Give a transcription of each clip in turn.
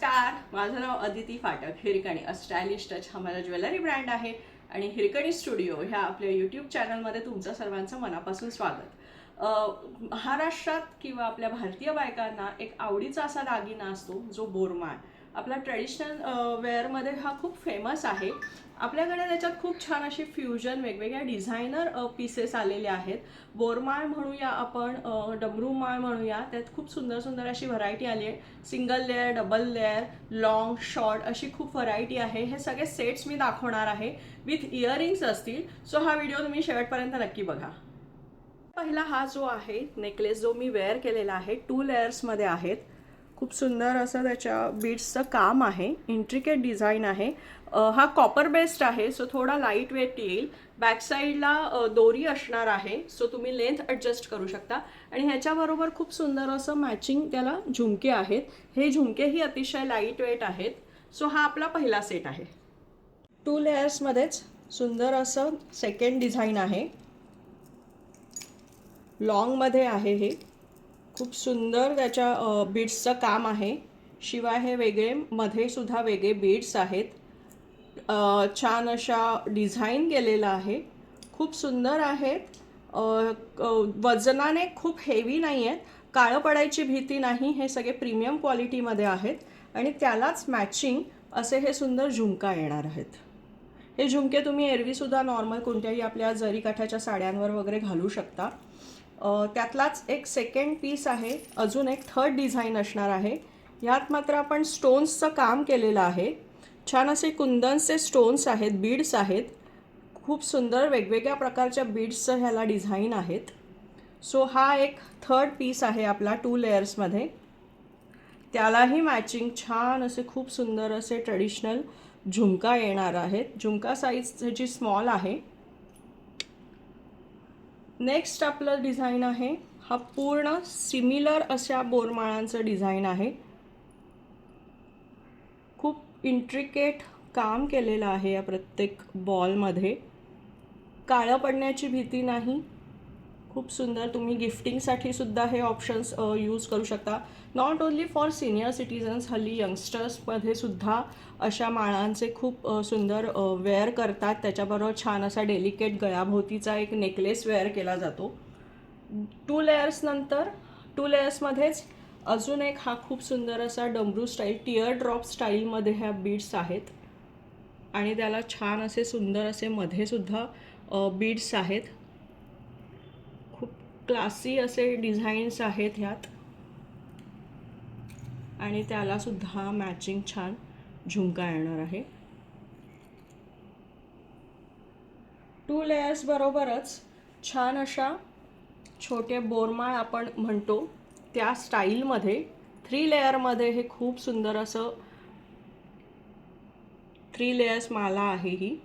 नमस्कार, माझं नाव अदिती फाटक. हिरकणी अ stylish touch हा माझा ज्वेलरी ब्रँड आहे आणि हिरकणी स्टुडिओ ह्या आपल्या यूट्यूब चॅनलमध्ये तुमचं सर्वांचं मनापासून स्वागत. महाराष्ट्रात किंवा आपल्या भारतीय बायकांना एक आवडीचा असा दागिना असतो जो बोरमाळ. आपला ट्रेडिशनल वेअरमध्ये हा खूप फेमस आहे. आपल्याकडे त्याच्यात खूप छान अशी फ्युजन वेगवेगळ्या डिझायनर पीसेस आलेले आहेत. बोरमाळ म्हणूया आपण, डमरू माळ म्हणूया, त्यात खूप सुंदर सुंदर अशी व्हरायटी आली आहे. Single layer, double layer, long, short अशी खूप व्हरायटी आहे. हे सगळे सेट्स मी दाखवणार आहे विथ इयरिंग्स असतील. सो हा व्हिडिओ तुम्ही शेवटपर्यंत नक्की बघा. पहिला हा जो आहे नेकलेस जो मी वेअर केलेला आहे 2 लेयर्समध्ये आहेत. खूप सुंदर असं त्याच्या बीड्सचं काम आहे, इंट्रिकेट डिझाईन आहे. हा कॉपर बेस्ड आहे, सो थोडा लाईट वेट येईल. बॅक साईडला दोरी असणार आहे, सो तुम्ही लेंथ ॲडजस्ट करू शकता. आणि ह्याच्याबरोबर खूप सुंदर असं मॅचिंग त्याला झुमके आहेत. हे झुमकेही अतिशय लाईट वेट आहेत. सो हा आपला पहिला सेट आहे. 2 लेयर्समध्येच सुंदर असं सेकंड डिझाईन आहे. लॉंगमध्ये आहे. हे खूप सुंदर त्याच्या बीड्सचं काम आहे. शिवाय हे वेगळे मध्ये सुद्धा वेगळे बीड्स आहेत. छान अशा डिझाईन केलेलं आहे. खूप सुंदर आहेत. वजनाने खूप हेवी नाही आहेत. काळं पडायची भीती नाही. हे सगळे प्रीमियम क्वालिटीमध्ये आहेत आणि त्यालाच मॅचिंग असे हे सुंदर झुमका येणार आहेत. हे झुमके तुम्ही एरवीसुद्धा नॉर्मल कोणत्याही आपल्या जरी काठाच्या साड्यांवर वगैरे घालू शकता. त्यातलाच एक सेकंड पीस आहे. अजून एक थर्ड डिझाईन असणार आहे. ह्यात मात्र आपण स्टोन्सचं काम केलेलं आहे. छान असे कुंदनचे स्टोन्स आहेत, बीड्स आहेत. खूप सुंदर वेगवेगळ्या प्रकारच्या बीड्सचं ह्याला डिझाईन आहेत. सो हा एक थर्ड पीस आहे आपला 2 लेयर्समध्ये. त्यालाही मॅचिंग छान असे खूप सुंदर असे ट्रेडिशनल झुमका येणार आहेत. झुमका साईज ह्याची स्मॉल आहे. नेक्स्ट आपलं डिझाईन आहे. हा पूर्ण सिमिलर अशा बोरमाळांचं डिझाईन आहे. खूप इंट्रिकेट काम केलेलं आहे या प्रत्येक बॉलमध्ये. काळं पडण्याची भीती नाही. खूप सुंदर. तुम्ही गिफ्टिंगसाठी सुद्धा हे ऑप्शन्स यूज करू शकता. Not only for senior citizens, हल्ली यंगस्टर्समध्ये सुद्धा अशा माळांचे खूप सुंदर वेअर करतात. त्याच्याबरोबर छान असा डेलिकेट गळ्याभोवतीचा एक नेकलेस वेअर केला जातो. 2 लेयर्सनंतर 2 लेयर्समध्येच अजून एक हा खूप सुंदर असा डमरू स्टाईल, टिअर ड्रॉप स्टाईलमध्ये ह्या बीड्स आहेत आणि त्याला छान असे सुंदर असे मध्ये सुद्धा बीड्स आहेत. खूप क्लासी असे डिझाईन्स आहेत ह्यात आणि त्याला सुद्धा मॅचिंग छान झुमका येणार आहे. 2 लेयर्स बरोबरच छान अशा छोटे बोरमाळ आपण म्हणतो त्या स्टाईलमध्ये 3 लेयरमध्ये हे खूप सुंदर असं 3 लेयर्स माला आहे. ही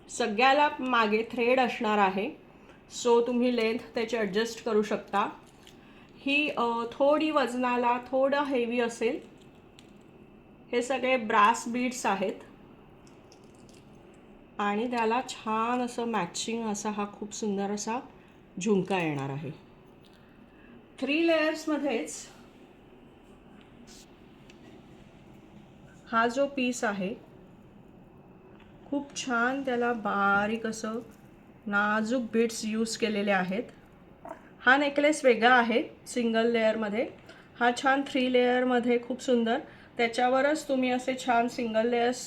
सगळ्याला मागे थ्रेड असणार आहे, सो तुम्ही लेंथ त्याची ॲडजस्ट करू शकता. ही थोडी वजनाला थोडं हेवी असेल. हे सगळे ब्रास बीड्स आहेत आणि त्याला छान असं मॅचिंग असा हा खूप सुंदर असा झुमका येणार आहे. 3 लेयर्समध्येच हा जो पीस आहे खूप छान, त्याला बारीक असं नाजूक बीड्स यूज केलेले आहेत. हा नेकलेस वेगळा आहे सिंगल लेअरमध्ये. हा छान 3 लेअरमध्ये खूप सुंदर. त्याच्यावरच तुम्ही असे छान सिंगल लेयर्स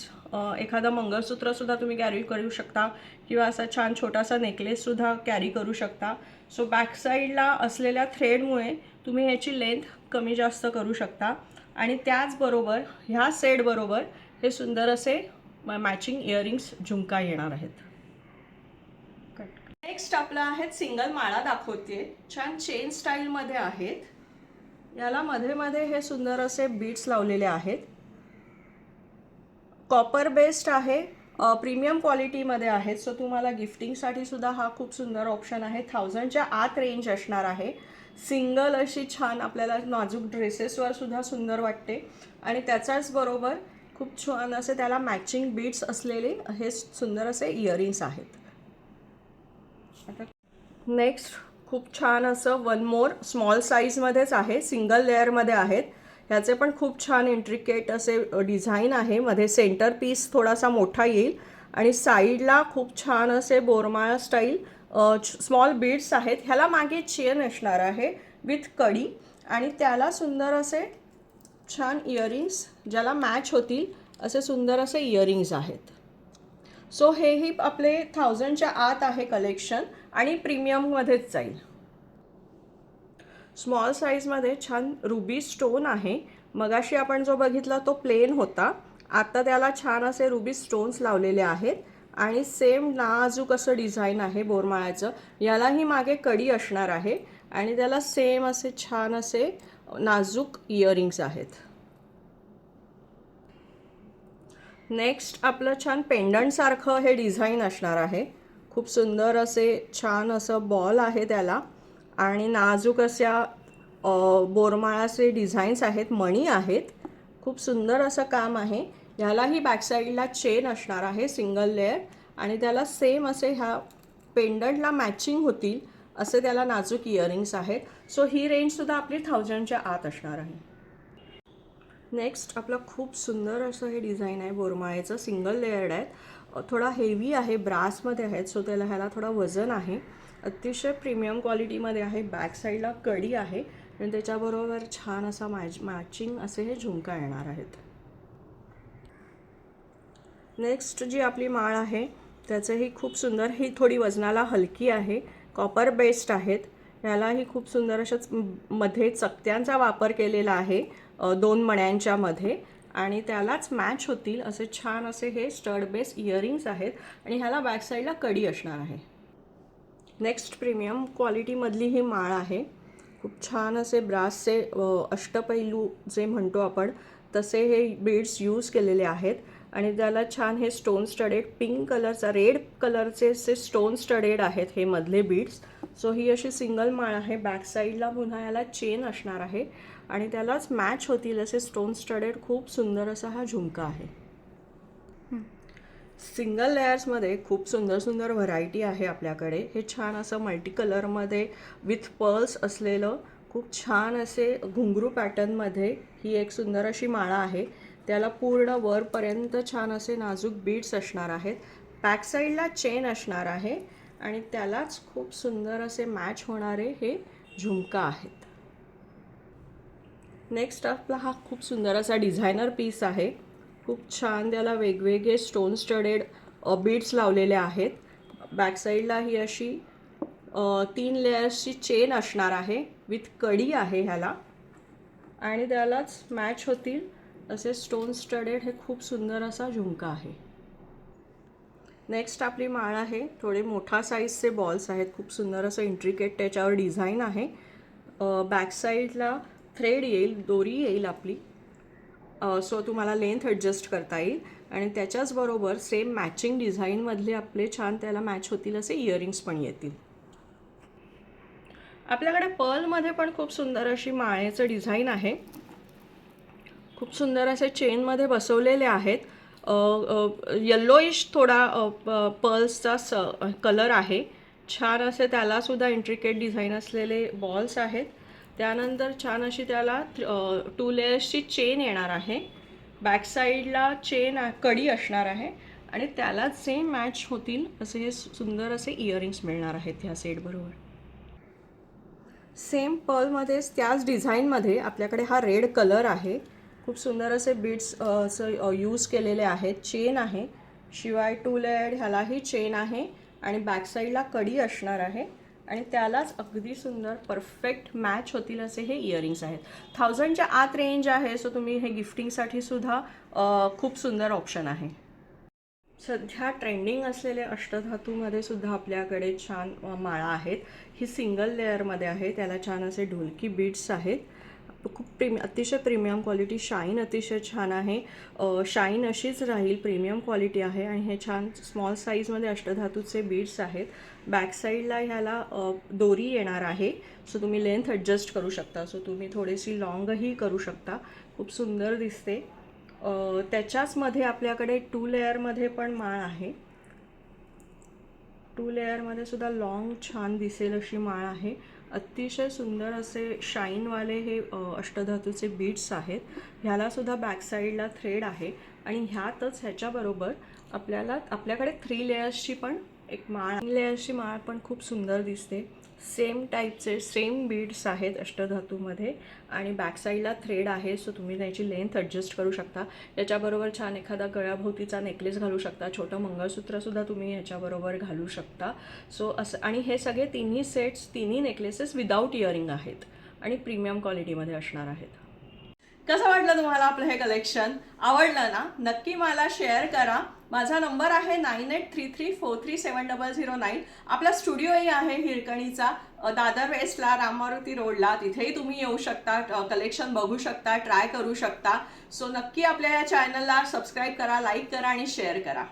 एखादं मंगळसूत्रसुद्धा तुम्ही कॅरी करू शकता किंवा असा छान छोटासा नेकलेससुद्धा कॅरी करू शकता. सो बॅक साईडला असलेल्या थ्रेडमुळे तुम्ही ह्याची लेंथ कमी जास्त करू शकता आणि त्याचबरोबर ह्या सेटबरोबर हे सुंदर असे मॅचिंग इयरिंग्स झुमका येणार आहेत. नेक्स्ट आपला आहेत सिंगल माळा दाखवते. छान चेन स्टाईलमध्ये आहेत. याला मध्ये मध्ये हे सुंदर असे बीड्स लावलेले आहेत. कॉपर बेस्ड आहे, प्रीमियम क्वालिटीमध्ये आहेत. सो तुम्हाला गिफ्टिंगसाठी सुद्धा हा खूप सुंदर ऑप्शन आहे. 1000च्या आत रेंज असणार आहे. सिंगल अशी छान आपल्याला नाजूक ड्रेसेसवर सुद्धा सुंदर वाटते आणि त्याच्याच बरोबर खूप छान असे त्याला मॅचिंग बीड्स असलेले हे सुंदर असे इयरिंग्स आहेत. नेक्स्ट खूप छान असं वन मोर स्मॉल साईजमध्येच आहे, सिंगल लेअरमध्ये आहेत. ह्याचे पण खूप छान इंट्रिकेट असे डिझाईन आहे. मध्ये सेंटर पीस थोडासा मोठा येईल आणि साईडला खूप छान असे बोरमाळा स्टाईल स्मॉल बीड्स आहेत. ह्याला मागे चेन असणार आहे विथ कडी आणि त्याला सुंदर असे छान इयरिंग्स ज्याला मॅच होतील असे सुंदर असे इयरिंग्स आहेत. सो हेही आपले 1000च्या आत आहे कलेक्शन आणि प्रीमियममध्येच जाईल. स्मॉल साईजमध्ये छान रुबी स्टोन आहे. मगाशी आपण जो बघितला तो प्लेन होता, आता त्याला छान असे रुबी स्टोन्स लावलेले आहेत आणि सेम नाजूक असं डिझाईन आहे बोरमाळ्याचं. यालाही मागे कडी असणार आहे आणि त्याला सेम असे छान असे नाजूक इयरिंग्स आहेत. नेक्स्ट आपलं छान पेंडंटसारखं हे डिझाईन असणार आहे. खूप सुंदर असे छान असं बॉल आहे त्याला आणि नाजूक अशा बोरमाळाचे डिझाईन्स आहेत, मणी आहेत. खूप सुंदर असं काम आहे. ह्यालाही बॅकसाईडला चेन असणार आहे सिंगल लेअर आणि त्याला सेम असे ह्या पेंडंटला मॅचिंग होतील असे त्याला नाजूक इयरिंग्स आहेत. सो ही रेंजसुद्धा आपली 1000च्या आत असणार आहे. नेक्स्ट आपलं खूप सुंदर असं हे डिझाईन आहे बोरमाळेचं. सिंगल लेयर्ड आहेत, थोडा हेवी आहे, ब्रासमध्ये आहेत. सो ह्याला थोडा वजन आहे. अतिशय प्रीमियम क्वालिटीमध्ये आहे. बॅक साईडला कडी आहे आणि त्याच्याबरोबर छान असा मॅचिंग असे हे झुमका येणार आहेत. नेक्स्ट जी आपली माळ आहे त्याचंही खूप सुंदर, ही थोडी वजनाला हलकी आहे, कॉपर बेस्ड आहेत. ह्यालाही खूप सुंदर अशाच मध्ये चकत्यांचा वापर केलेला आहे 2 मण्यांच्या मध्ये आणि त्यालाच मॅच होतील असे छान असे हे स्टड बेस इयरिंग्स आहेत आणि ह्याला बॅक साईडला कडी असणार आहे. नेक्स्ट प्रीमियम क्वालिटीमधली ही माळ आहे. खूप छान असे ब्रासचे अष्टपैलू जे म्हणतो आपण तसे हे बीड्स यूज केलेले आहेत आणि त्याला छान हे स्टोन स्टडेड पिंक कलरचा, रेड कलरचे असे स्टोन स्टडेड आहेत हे मधले बीड्स. सो ही अशी सिंगल माळ आहे. बॅक साईडला पुन्हा याला चेन असणार आहे आणि त्यालाच मॅच होतील असे स्टोन स्टडेड खूप सुंदर असा हा झुमका आहे. सिंगल लेयर्समध्ये खूप सुंदर सुंदर व्हरायटी आहे आपल्याकडे. हे छान असं मल्टी कलरमध्ये विथ पर्ल्स असलेलं खूप छान असे घुंगरू पॅटर्नमध्ये ही एक सुंदर अशी माळा आहे. त्याला पूर्ण वरपर्यंत छान असे नाजूक बीड्स असणार आहेत. बॅक साईडला चेन असणार आहे आणि त्यालाच खूप सुंदर असे मॅच होणारे हे झुमका आहेत. नेक्स्ट आपला हा खूप सुंदर असा डिझायनर पीस आहे. खूप छान त्याला वेगवेगळे स्टोन स्टडेड बीड्स लावलेले आहेत. बॅक साईडला ही अशी 3 लेयर्सची चेन असणार आहे विथ कडी आहे ह्याला आणि त्यालाच मॅच होतील असे स्टोन स्टडेड हे खूप सुंदर असा झुमका आहे. नेक्स्ट आपली माळ आहे. थोडे मोठा साईजचे बॉल्स आहेत. खूप सुंदर असं इंट्रिकेट त्याच्यावर डिझाईन आहे. बॅक साईडला थ्रेड येईल, दोरी येईल आपली. सो तुम्हाला लेंथ ॲडजस्ट करता येईल आणि त्याच्याचबरोबर सेम मॅचिंग डिझाईनमधले आपले छान त्याला मॅच होतील असे इयरिंग्स पण येतील. आपल्याकडे पर्लमध्ये पण खूप सुंदर अशी माळेचं डिझाईन आहे. खूप सुंदर असे चेनमध्ये बसवलेले आहेत. येल्लोइश थोडा पर्ल्सचा कलर आहे. छान असे त्यालासुद्धा इंट्रिकेट डिझाईन असलेले बॉल्स आहेत. त्यानंतर छान अशी त्याला 2 लेयर्सची चेन येणार आहे. बॅक साईडला चेन कडी असणार आहे आणि त्यालाच सेम मॅच होतील असे हे सुंदर असे इयरिंग्स मिळणार आहेत ह्या सेटबरोबर. सेम पर्लमध्येच त्याच डिझाईनमध्ये आपल्याकडे हा रेड कलर आहे. खूप सुंदर असे बीड्स यूज केलेले आहेत. चेन आहे, शिवाय 2 लेअर्ड ह्यालाही चेन आहे आणि बॅक साईडला कडी असणार आहे आणि त्यालाच अगदी सुंदर परफेक्ट मॅच होतील असे हे इयरिंग्स आहेत. 1000च्या आत रेंज आहे. सो तुम्ही हे गिफ्टिंगसाठी सुद्धा खूप सुंदर ऑप्शन आहे. सध्या ट्रेंडिंग असलेले अष्टधातूमध्ये सुद्धा आपल्याकडे छान माळा आहेत. ही सिंगल लेअरमध्ये आहे. त्याला छान असे ढोलकी बीड्स आहेत. खूप अतिशय प्रीमियम क्वालिटी, शाईन अतिशय छान आहे. शाईन अशीच राहील, प्रीमियम क्वालिटी आहे आणि हे छान स्मॉल साईजमध्ये अष्टधातूचे बीड्स आहेत. बॅक साईडला ह्याला दोरी येणार आहे. सो तुम्ही लेंथ ॲडजस्ट करू शकता. सो तुम्ही थोडीशी लॉंगही करू शकता. खूप सुंदर दिसते. त्याच्याचमध्ये आपल्याकडे 2 लेअरमध्ये पण माळ आहे. 2 लेअरमध्ये सुद्धा लॉंग छान दिसेल अशी माळ आहे अतिशय सुंदर असे शाईनवाले हे अष्टधातूचे बीड्स आहेत. ह्यालासुद्धा बॅक साईडला थ्रेड आहे आणि ह्यातच ह्याच्याबरोबर आपल्याकडे 3 लेयर्सची पण एक माळ, लेयर्सची माळ पण खूप सुंदर दिसते. सेम टाईपचे सेम बीड्स आहेत अष्टधातूमध्ये आणि बॅक साईडला थ्रेड आहे, सो तुम्ही त्याची लेंथ ॲडजस्ट करू शकता. याच्याबरोबर छान एखादा गळ्याभोवतीचा नेकलेस घालू शकता, छोटं मंगळसूत्रसुद्धा तुम्ही याच्याबरोबर घालू शकता. सो असं, आणि हे सगळे तिन्ही सेट्स, तिन्ही नेकलेसेस विदाऊट इयरिंग आहेत आणि प्रीमियम क्वालिटीमध्ये असणार आहेत. कसं वाटलं तुम्हाला आपलं हे कलेक्शन? आवडलं ना? नक्की मला शेअर करा. माझा नंबर आहे 9833437009. आपला स्टुडिओही आहे हिरकणीचा, दादर वेस्टला, राम मारुती रोडला. तिथेही तुम्ही येऊ शकता, कलेक्शन बघू शकता, ट्राय करू शकता. सो नक्की आपल्या या चॅनलला सबस्क्राईब करा, लाईक करा आणि शेअर करा.